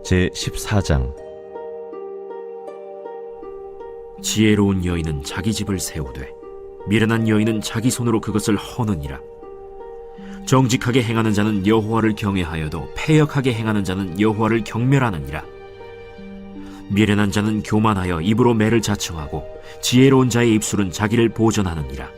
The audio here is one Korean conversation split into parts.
제14장. 지혜로운 여인은 자기 집을 세우되 미련한 여인은 자기 손으로 그것을 허느니라. 정직하게 행하는 자는 여호와를 경외하여도 패역하게 행하는 자는 여호와를 경멸하느니라. 미련한 자는 교만하여 입으로 매를 자청하고 지혜로운 자의 입술은 자기를 보전하느니라.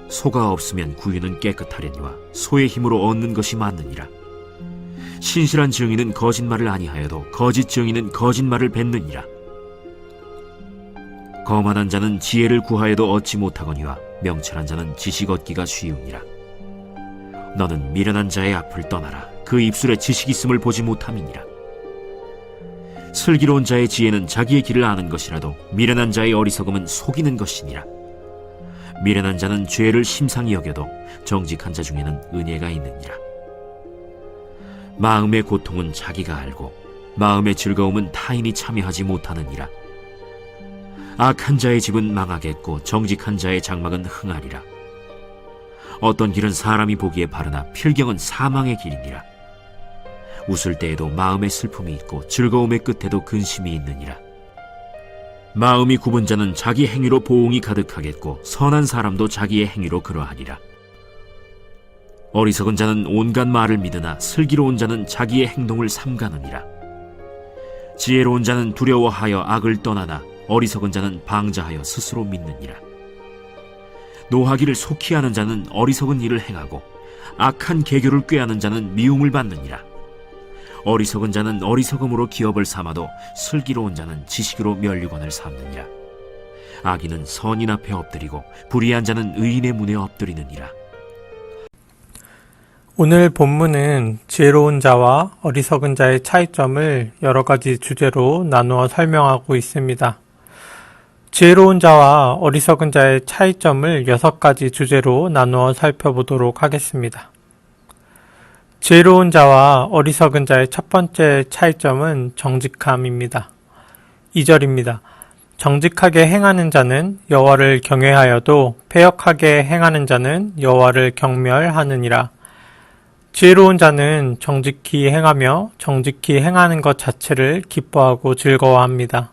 소가 없으면 구유는 깨끗하려니와 소의 힘으로 얻는 것이 많느니라. 신실한 증인은 거짓말을 아니하여도 거짓 증인은 거짓말을 뱉느니라. 거만한 자는 지혜를 구하여도 얻지 못하거니와 명철한 자는 지식 얻기가 쉬우니라. 너는 미련한 자의 앞을 떠나라. 그 입술에 지식이 있음을 보지 못함이니라. 슬기로운 자의 지혜는 자기의 길을 아는 것이라도 미련한 자의 어리석음은 속이는 것이니라. 미련한 자는 죄를 심상히 여겨도 정직한 자 중에는 은혜가 있느니라. 마음의 고통은 자기가 알고 마음의 즐거움은 타인이 참여하지 못하느니라. 악한 자의 집은 망하겠고 정직한 자의 장막은 흥하리라. 어떤 길은 사람이 보기에 바르나 필경은 사망의 길이니라. 웃을 때에도 마음에 슬픔이 있고 즐거움의 끝에도 근심이 있느니라. 마음이 굽은 자는 자기 행위로 보응이 가득하겠고 선한 사람도 자기의 행위로 그러하리라. 어리석은 자는 온갖 말을 믿으나 슬기로운 자는 자기의 행동을 삼가느니라. 지혜로운 자는 두려워하여 악을 떠나나 어리석은 자는 방자하여 스스로 믿느니라. 노하기를 속히 하는 자는 어리석은 일을 행하고 악한 계교를 꾀하는 자는 미움을 받느니라. 어리석은 자는 어리석음으로 기업을 삼아도 슬기로운 자는 지식으로 면류관을 삼느니라. 악인은 선인 앞에 엎드리고 불의한 자는 의인의 문에 엎드리느니라. 오늘 본문은 지혜로운 자와 어리석은 자의 차이점을 여러 가지 주제로 나누어 설명하고 있습니다. 지혜로운 자와 어리석은 자의 차이점을 6가지 주제로 나누어 살펴보도록 하겠습니다. 지혜로운 자와 어리석은 자의 첫 번째 차이점은 정직함입니다. 2절입니다. 정직하게 행하는 자는 여호와를 경외하여도 패역하게 행하는 자는 여호와를 경멸하느니라. 지혜로운 자는 정직히 행하며 정직히 행하는 것 자체를 기뻐하고 즐거워합니다.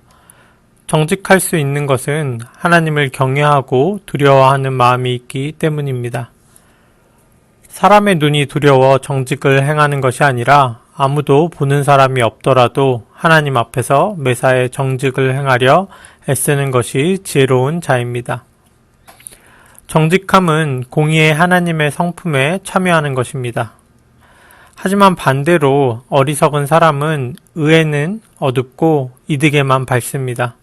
정직할 수 있는 것은 하나님을 경외하고 두려워하는 마음이 있기 때문입니다. 사람의 눈이 두려워 정직을 행하는 것이 아니라 아무도 보는 사람이 없더라도 하나님 앞에서 매사에 정직을 행하려 애쓰는 것이 지혜로운 자입니다. 정직함은 공의의 하나님의 성품에 참여하는 것입니다. 하지만 반대로 어리석은 사람은 의에는 어둡고 이득에만 밟습니다.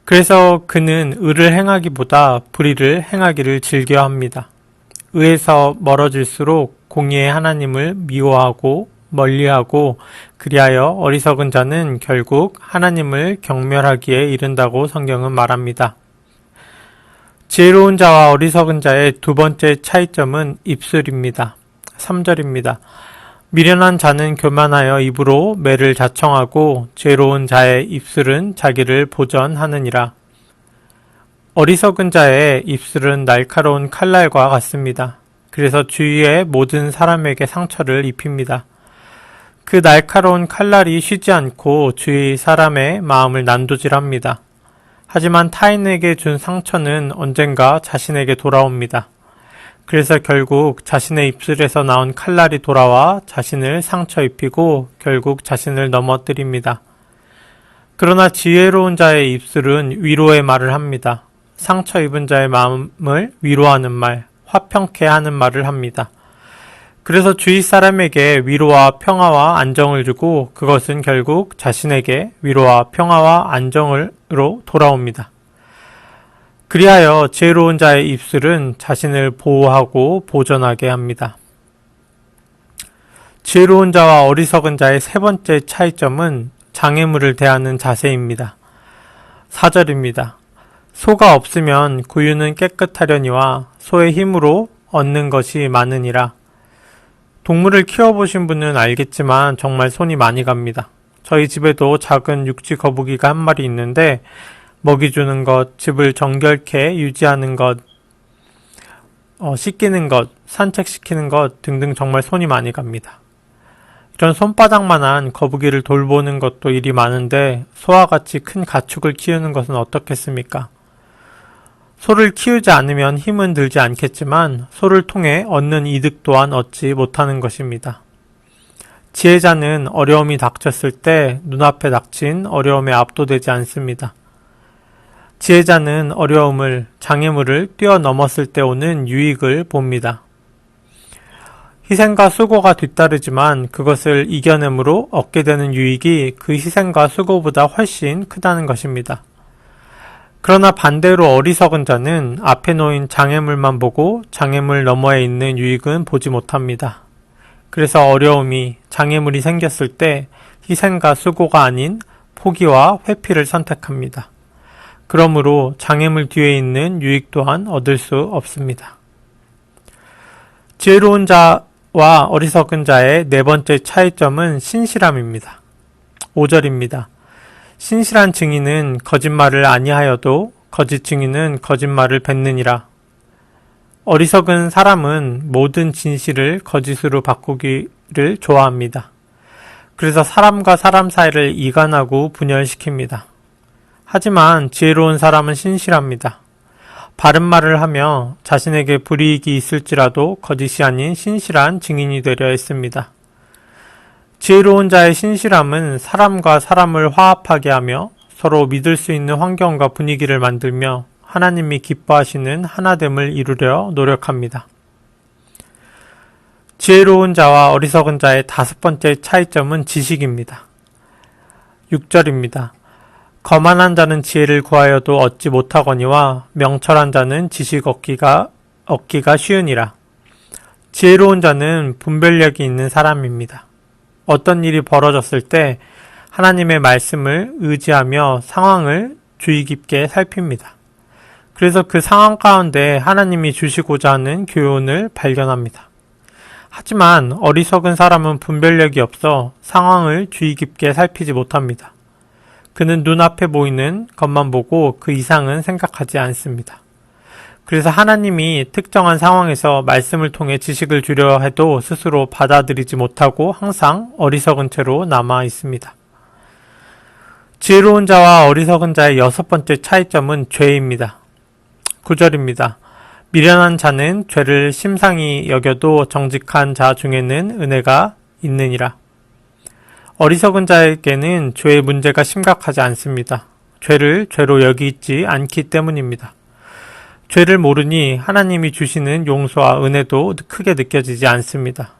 그래서 그는 의를 행하기보다 불의를 행하기를 즐겨합니다. 의에서 멀어질수록 공의의 하나님을 미워하고 멀리하고 그리하여 어리석은 자는 결국 하나님을 경멸하기에 이른다고 성경은 말합니다. 지혜로운 자와 어리석은 자의 두 번째 차이점은 입술입니다. 3절입니다. 미련한 자는 교만하여 입으로 매를 자청하고 지혜로운 자의 입술은 자기를 보전하느니라. 어리석은 자의 입술은 날카로운 칼날과 같습니다. 그래서 주위의 모든 사람에게 상처를 입힙니다. 그 날카로운 칼날이 쉬지 않고 주위 사람의 마음을 난도질합니다. 하지만 타인에게 준 상처는 언젠가 자신에게 돌아옵니다. 그래서 결국 자신의 입술에서 나온 칼날이 돌아와 자신을 상처 입히고 결국 자신을 넘어뜨립니다. 그러나 지혜로운 자의 입술은 위로의 말을 합니다. 상처 입은 자의 마음을 위로하는 말, 화평케 하는 말을 합니다. 그래서 주위 사람에게 위로와 평화와 안정을 주고 그것은 결국 자신에게 위로와 평화와 안정으로 돌아옵니다. 그리하여 지혜로운 자의 입술은 자신을 보호하고 보존하게 합니다. 지혜로운 자와 어리석은 자의 세 번째 차이점은 장애물을 대하는 자세입니다. 4절입니다. 소가 없으면 구유는 깨끗하려니와 소의 힘으로 얻는 것이 많으니라. 동물을 키워보신 분은 알겠지만 정말 손이 많이 갑니다. 저희 집에도 작은 육지 거북이가 한 마리 있는데 먹이 주는 것, 집을 정결케 유지하는 것, 씻기는 것, 산책시키는 것 등등 정말 손이 많이 갑니다. 전 손바닥만한 거북이를 돌보는 것도 일이 많은데 소와 같이 큰 가축을 키우는 것은 어떻겠습니까? 소를 키우지 않으면 힘은 들지 않겠지만 소를 통해 얻는 이득 또한 얻지 못하는 것입니다. 지혜자는 어려움이 닥쳤을 때 눈앞에 닥친 어려움에 압도되지 않습니다. 지혜자는 어려움을, 장애물을 뛰어넘었을 때 오는 유익을 봅니다. 희생과 수고가 뒤따르지만 그것을 이겨냄으로 얻게 되는 유익이 그 희생과 수고보다 훨씬 크다는 것입니다. 그러나 반대로 어리석은 자는 앞에 놓인 장애물만 보고 장애물 너머에 있는 유익은 보지 못합니다. 그래서 어려움이, 장애물이 생겼을 때 희생과 수고가 아닌 포기와 회피를 선택합니다. 그러므로 장애물 뒤에 있는 유익 또한 얻을 수 없습니다. 지혜로운 자와 어리석은 자의 네 번째 차이점은 신실함입니다. 5절입니다. 신실한 증인은 거짓말을 아니하여도 거짓 증인은 거짓말을 뱉느니라. 어리석은 사람은 모든 진실을 거짓으로 바꾸기를 좋아합니다. 그래서 사람과 사람 사이를 이간하고 분열시킵니다. 하지만 지혜로운 사람은 신실합니다. 바른 말을 하며 자신에게 불이익이 있을지라도 거짓이 아닌 신실한 증인이 되려 했습니다. 지혜로운 자의 신실함은 사람과 사람을 화합하게 하며 서로 믿을 수 있는 환경과 분위기를 만들며 하나님이 기뻐하시는 하나됨을 이루려 노력합니다. 지혜로운 자와 어리석은 자의 다섯 번째 차이점은 지식입니다. 6절입니다. 거만한 자는 지혜를 구하여도 얻지 못하거니와 명철한 자는 지식 얻기가 쉬우니라. 지혜로운 자는 분별력이 있는 사람입니다. 어떤 일이 벌어졌을 때 하나님의 말씀을 의지하며 상황을 주의 깊게 살핍니다. 그래서 그 상황 가운데 하나님이 주시고자 하는 교훈을 발견합니다. 하지만 어리석은 사람은 분별력이 없어 상황을 주의 깊게 살피지 못합니다. 그는 눈앞에 보이는 것만 보고 그 이상은 생각하지 않습니다. 그래서 하나님이 특정한 상황에서 말씀을 통해 지식을 주려 해도 스스로 받아들이지 못하고 항상 어리석은 채로 남아 있습니다. 지혜로운 자와 어리석은 자의 여섯 번째 차이점은 죄입니다. 9절입니다. 미련한 자는 죄를 심상히 여겨도 정직한 자 중에는 은혜가 있느니라. 어리석은 자에게는 죄의 문제가 심각하지 않습니다. 죄를 죄로 여기지 않기 때문입니다. 죄를 모르니 하나님이 주시는 용서와 은혜도 크게 느껴지지 않습니다.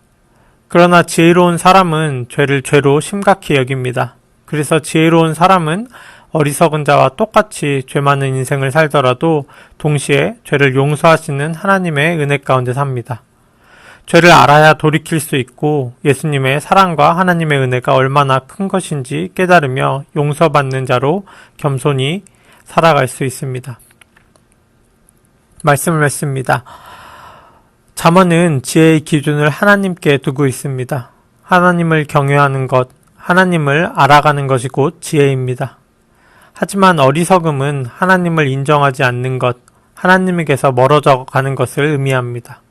그러나 지혜로운 사람은 죄를 죄로 심각히 여깁니다. 그래서 지혜로운 사람은 어리석은 자와 똑같이 죄 많은 인생을 살더라도 동시에 죄를 용서하시는 하나님의 은혜 가운데 삽니다. 죄를 알아야 돌이킬 수 있고 예수님의 사랑과 하나님의 은혜가 얼마나 큰 것인지 깨달으며 용서받는 자로 겸손히 살아갈 수 있습니다. 말씀을 맺습니다. 잠언은 지혜의 기준을 하나님께 두고 있습니다. 하나님을 경외하는 것, 하나님을 알아가는 것이 곧 지혜입니다. 하지만 어리석음은 하나님을 인정하지 않는 것, 하나님에게서 멀어져 가는 것을 의미합니다.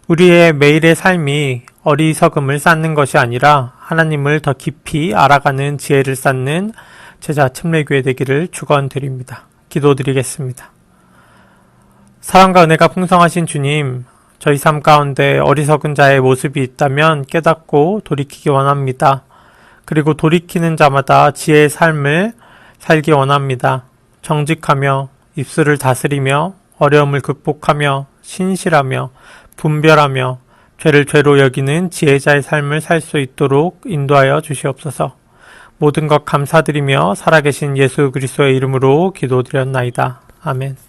우리의 매일의 삶이 어리석음을 쌓는 것이 아니라 하나님을 더 깊이 알아가는 지혜를 쌓는 제자 침례교회 되기를 축원드립니다. 기도드리겠습니다. 사랑과 은혜가 풍성하신 주님, 저희 삶 가운데 어리석은 자의 모습이 있다면 깨닫고 돌이키기 원합니다. 그리고 돌이키는 자마다 지혜의 삶을 살기 원합니다. 정직하며 입술을 다스리며 어려움을 극복하며 신실하며 분별하며 죄를 죄로 여기는 지혜자의 삶을 살 수 있도록 인도하여 주시옵소서. 모든 것 감사드리며 살아계신 예수 그리스도의 이름으로 기도드렸나이다. 아멘.